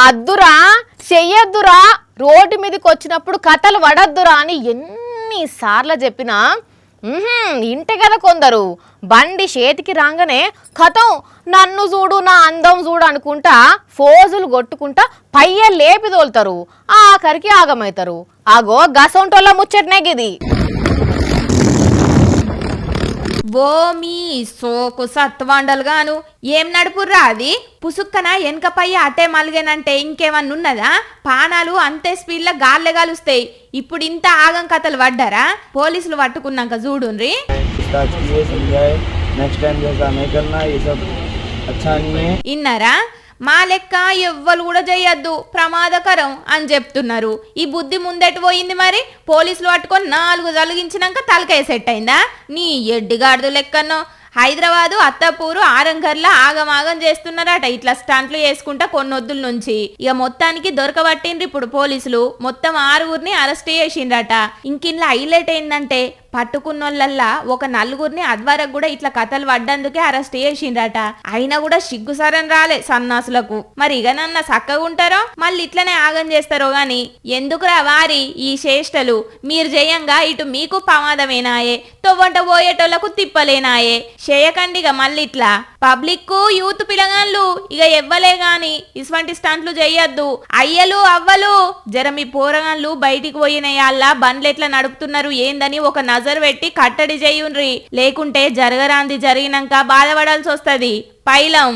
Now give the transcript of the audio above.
అద్దురా చెయ్యొద్దురా road మీదకి వచ్చినప్పుడు కథలు పడద్దురా అని ఎన్నిసార్లు చెప్పినా ఇంటే కదా కొందరు బండి చేతికి రాగానే కథం నన్ను చూడు నా అందం చూడు అనుకుంటా ఫోజులు కొట్టుకుంటా పయ్య లేపి తోలుతారు ఆఖరికి ఆగమవుతారు. ఆగో గసంటోళ్ళ ముచ్చటనే గిది. ఓ మీ సోకు సత్వాండలుగాను ఏం నడుపుర్రా అది పుసుక్కన వెనకపై అటే మలిగేనంటే ఇంకేమన్నున్నదా? పానాలు అంతే స్పీడ్లో గాల్లె గాలుస్తాయి. ఇప్పుడు ఇంత ఆగం కథలు పడ్డారా? పోలీసులు పట్టుకున్నాక చూడుండ్రి. ఇన్నారా? మా లెక్క ఎవ్వరు కూడా చేయొద్దు, ప్రమాదకరం అని చెప్తున్నారు. ఈ బుద్ధి ముందెటు పోయింది మరి? పోలీసులు పట్టుకొని 4 తొలగించినాక తలకాయ సెట్ అయిందా? నీ ఎడ్డిగాడుదు లెక్కనో. హైదరాబాదు అత్తపూరు ఆరంగర్లా ఆగమాగం చేస్తున్నారట ఇట్లా స్టంట్లు చేసుకుంటా కొన్నొద్దుల నుంచి. ఇక మొత్తానికి దొరకబట్టిండ్రు ఇప్పుడు పోలీసులు. మొత్తం 6గురిని అరెస్ట్ చేసిండ్రట. ఇంకిన్లా హైలైట్ ఏందంటే పట్టుకున్నోళ్ళల్లా ఒక 4గురిని అద్వరకు కూడా ఇట్లా కథలు పడ్డందుకే అరెస్ట్ చేసిండ్రట. అయినా కూడా సిగ్గుసరని రాలే సన్నాసులకు. మరి ఇక నన్న చక్కగా ఉంటారో మళ్ళీ ఇట్లనే ఆగం చేస్తారో గాని ఎందుకురా వారి ఈ చేష్టలు? మీరు చేయంగా ఇటు మీకు ప్రమాదమేనాయే, తొవ్వంట పోయేటోళ్లకు తిప్పలేనాయే. చేయకండిగా మళ్ళీ ఇట్లా పబ్లిక్ యూత్ పిల్లగాళ్ళు ఇక ఎవ్వలే గాని ఇటువంటి స్టంట్లు చెయ్యొద్దు. అయ్యలు అవ్వలు జర మీ పోరగాళ్ళు బయటికి పోయినయాళ్ళ బండ్లు ఎట్లా నడుపుతున్నారు ఏందని ఒక నజర్ పెట్టి కట్టడి చేయుండ్రి. లేకుంటే జరగరాంది జరిగినాక బాధపడాల్సి వస్తుంది పైలం.